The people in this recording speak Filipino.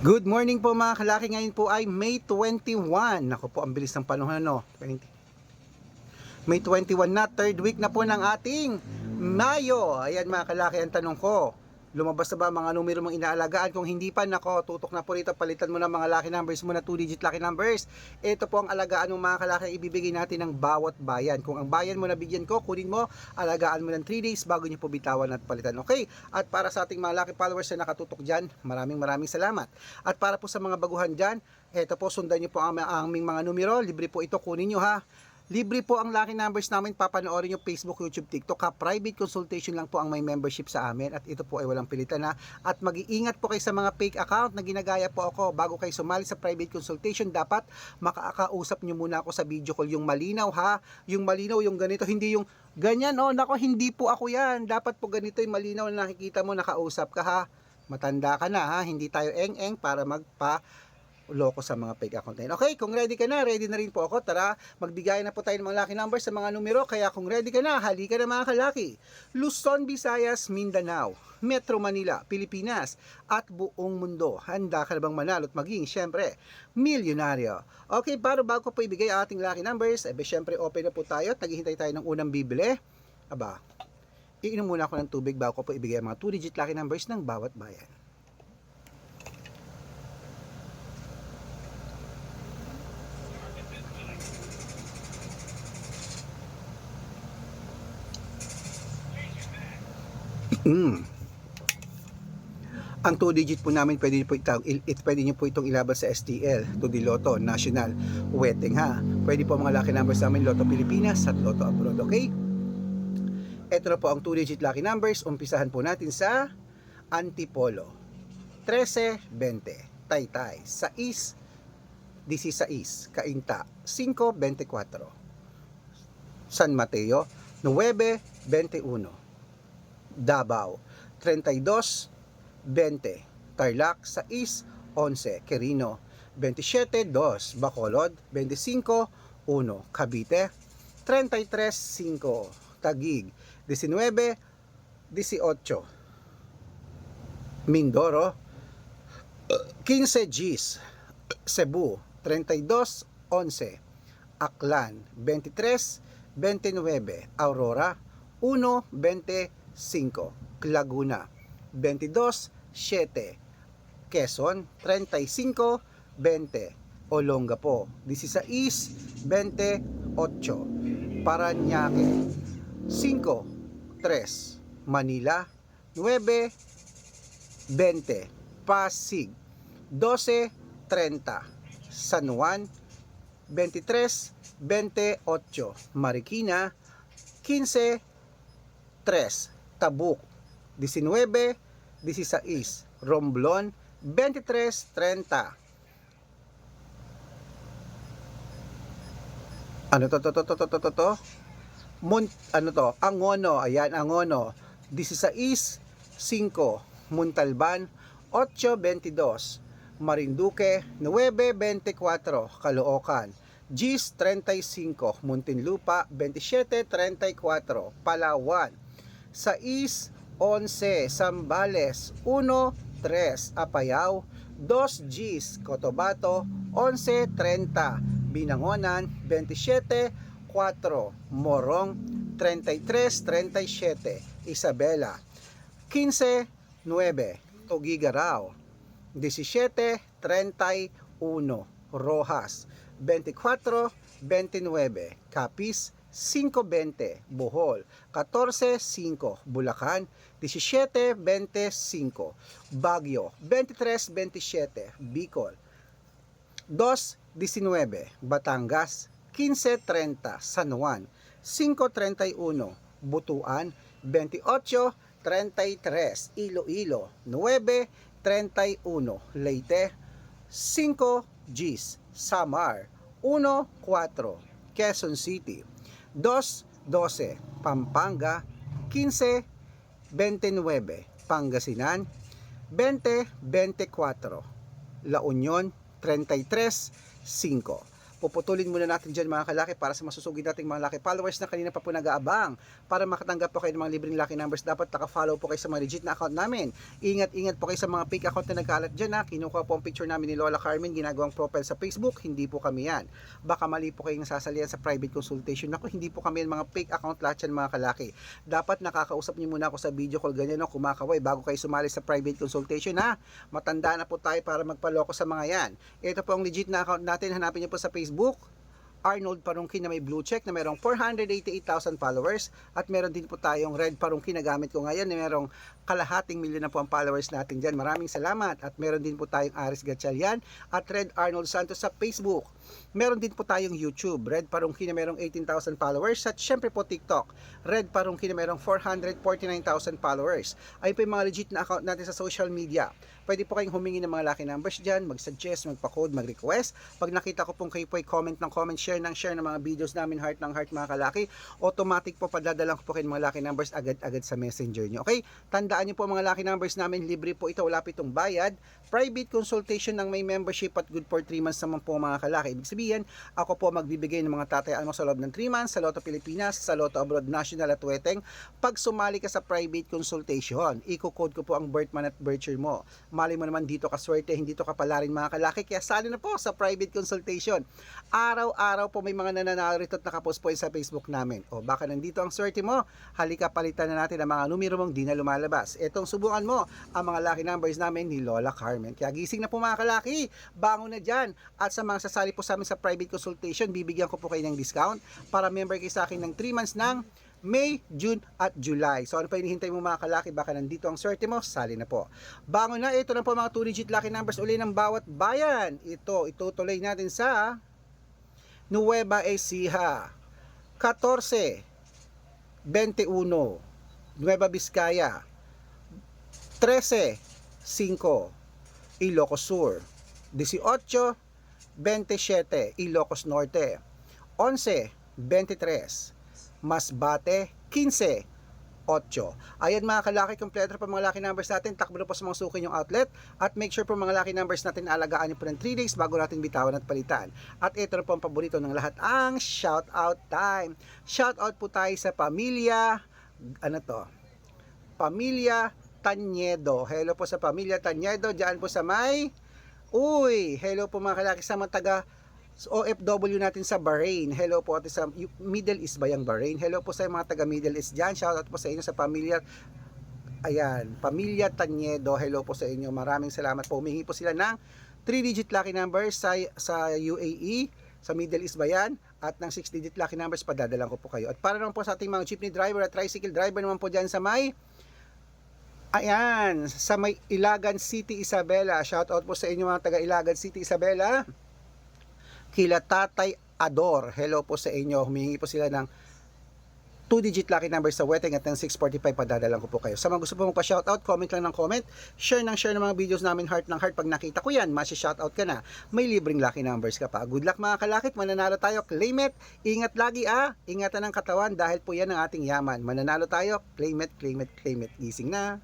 Good morning po mga kalaki. Ngayon po ay May 21. Naku po, ang bilis ng panahon, no? May 21 na, third week na po ng ating Mayo. Ayan mga kalaki, ang tanong ko, lumabas na ba mga numero mong inaalagaan? Kung hindi pa, nako, tutok na po rito, palitan mo na mga lucky numbers mo na 2-digit lucky numbers. Ito po ang alagaan ng mga kalaki, ibibigay natin ng bawat bayan. Kung ang bayan mo nabigyan ko, kunin mo, alagaan mo ng 3 days bago nyo po bitawan at palitan. Okay? At para sa ating mga lucky followers na nakatutok dyan, maraming salamat. At para po sa mga baguhan dyan, ito po, sundan nyo po ang aming mga numero. Libre po ito, kunin nyo ha. Libre po ang lucky numbers namin, papanoorin nyo Facebook, YouTube, TikTok ha. Private consultation lang po ang may membership sa amin at ito po ay walang pilitan ha. At mag-iingat po kayo sa mga fake account na ginagaya po ako. Bago kayo sumali sa private consultation, dapat makakausap nyo muna ako sa video call. Yung malinaw ha, yung malinaw, yung ganito, hindi yung ganyan, oh nako, hindi po ako yan. Dapat po ganito yung malinaw na nakikita mo, nakausap ka ha. Matanda ka na ha, hindi tayo eng-eng para loko sa mga fake account na yun. Okay, kung ready ka na, ready na rin po ako. Tara, magbigay na po tayo ng mga lucky numbers sa mga numero. Kaya kung ready ka na, halika na mga kalaki. Luzon, Visayas, Mindanao, Metro Manila, Pilipinas, at buong mundo. Handa ka na bang manalo at maging, syempre, milyonaryo? Okay, bago po ibigay ang ating lucky numbers, syempre open na po tayo at naghihintay tayo ng unang bibili. Aba, iinom muna ako ng tubig bago ko po ibigay ang mga 2-digit lucky numbers ng bawat bayan. Ang 2-digit po namin pwede nyo po itong ilabas sa STL, to the Lotto National Wedding ha. Pwede po mga lucky numbers namin, Lotto Pilipinas at Lotto Abroad, okay? Ito na po ang 2-digit lucky numbers. Umpisahan po natin sa Antipolo, 13-20, Taytay, 6-16, Cainta, 5-24, San Mateo, 9-21, Davao, 32-20, Tarlac, 6-11, Quirino, 27-2, Bacolod, 25-1, Cavite, 33-5, Taguig, 19-18, Mindoro, 15 Gs, Cebu, 32-11, Aklan, 23-29, Aurora, 1-25, Laguna, 22-7, Quezon, 35-20, Olongapo, 16-28, Parañaque, 5-3, Manila, 9-20, Pasig, 12-30, San Juan, 23-28, Marikina, 15-3, Tabuk, 19-16, Romblon, 23-30. Ano to? Angono, ayan, Angono, 16-5, Montalban, 8-22, Marinduque, 9-24, Caloocan, Gis 35, Muntinlupa, 27-34, Palawan, 6-11, Zambales, 1-3, Apayao, 2 Gis, Cotabato, 11-30, Binangonan, 27-4, Morong, 33-37, Isabela, 15-9, Tuguegarao, 17-31, Rojas, 24-29, Capiz, 5-20, Bohol, 14-5, Bulacan, 17-25, Baguio, 23-27, Bicol, 2-19, Batangas, 15-30, San Juan, 5-31, Butuan, 28-33, Iloilo, 9-31, Leyte, 5 Gs, Samar, 1-4, Quezon City, 2-12, Pampanga, 15-29, Pangasinan, 20-24, La Union, 33-5. puputulin muna natin dyan mga kalaki para sa masusugid nating mga laki followers na kanina pa po nag-aabang. Para makatanggap po kayo ng mga libreng lucky numbers, dapat naka-follow po kayo sa mga legit na account namin. Ingat po kayo sa mga fake account na nagkalat dyan ha. Kinukuha po ang picture namin ni Lola Carmen, ginagawang profile sa Facebook, hindi po kami yan. Baka mali po kayong sasalihan sa private consultation. Ako, hindi po kami yan, mga fake account lahat yan mga kalaki. Dapat nakakausap niyo muna ako sa video call ganyan no, kumakaway bago kayo sumali sa private consultation ha. Matanda na po tayo para magpaloko sa mga yan. Ito po ang legit na account natin, hanapin niyo po sa Facebook, Arnold Parungkin na may blue check na merong 488,000 followers, at meron din po tayong Red Parungkin na gamit ko ngayon na merong kalahating milyon na po ang followers natin dyan. Maraming salamat. At meron din po tayong Aris Gatchalian at Red Arnold Santos sa Facebook. Meron din po tayong YouTube, Red Parungkin na merong 18,000 followers, at syempre po TikTok, Red Parungkin na merong 449,000 followers. Ay po yung mga legit na account natin sa social media. Pwede po kayong humingi ng mga lucky numbers dyan, mag-suggest, magpa-code, mag-request. Pag nakita ko pong kayo po ay comment ng comment, share ng mga videos namin, heart ng heart mga kalaki, automatic po padadalang ko po kayo ng mga lucky numbers agad-agad sa messenger nyo. Okay? Tandaan nyo po mga lucky numbers namin, libre po ito, wala po itong bayad. Private consultation ng may membership at good for 3 months naman po mga kalaki. Ibig sabihin, ako po magbibigay ng mga tatayaan mo sa loob ng 3 months, sa Lotto Pilipinas, sa Lotto Abroad National at Weteng. Pag sumali ka sa private consultation, i-code ko po ang birth month at birth year mo. Mali mo naman dito ka swerte, hindi to kapala rin mga kalaki, kaya sali na po sa private consultation. Araw-araw po may mga nananalo rito at nakapost po sa Facebook namin. O baka nandito ang swerte mo, halika palitan na natin ang mga numero mong di na lumalabas. Etong subukan mo ang mga lucky numbers namin ni Lola Carmen. Kaya gising na po mga kalaki, bangon na dyan. At sa mga sasali po sa amin sa private consultation, bibigyan ko po kayo ng discount para member kayo sa akin ng 3 months ng May, June at July. So ano pa hinihintay mo mga kalaki, baka nandito ang swerte mo, sali na po. Bangon na, ito na po mga 2-digit lucky numbers uli ng bawat bayan. Ito, itutuloy natin sa Nueva Ecija, 14, 21, Nueva Vizcaya, 13, 5, Ilocos Sur, 18, 27, Ilocos Norte, 11, 23, Masbate, 15, 8. Ayan mga kalaki, kompleto pa mga lucky numbers natin. Takbo na po sa mga suki yung outlet. At make sure po mga lucky numbers natin alagaan nyo po ng 3 days bago natin bitawan at palitan. At ito na po ang paborito ng lahat, ang shout out time. Shout out po tayo sa pamilya, Pamilya Tanyedo. Hello po sa Pamilya Tanyedo, dyan po sa may, hello po mga kalaki sa mga taga OFW natin sa Bahrain. Hello po at sa Middle East ba yung Bahrain? Hello po sa mga taga Middle East dyan. Shout out po sa inyo sa Pamilya, Pamilya Tanyedo. Hello po sa inyo. Maraming salamat po. Humingi po sila ng 3-digit lucky numbers sa UAE, sa Middle East ba yan? At ng 6-digit lucky numbers, padadalang ko po kayo. At para naman po sa ating mga jeepney driver at tricycle driver naman po dyan sa may Ilagan City, Isabela. Shout out po sa inyo mga taga Ilagan City, Isabela. Kila Tatay Ador, hello po sa inyo. Humingi po sila ng 2-digit lucky number sa Weteng at ng 645, padadalang ko po kayo. Sa mga gusto po magpa-shoutout, comment lang ng comment, share ng mga videos namin, heart ng heart. Pag nakita ko yan, masi-shoutout ka na, may libreng lucky numbers ka pa. Good luck mga kalakit, mananalo tayo, claim it. Ingat lagi ingatan ng katawan dahil po yan ang ating yaman. Mananalo tayo, claim it, gising na.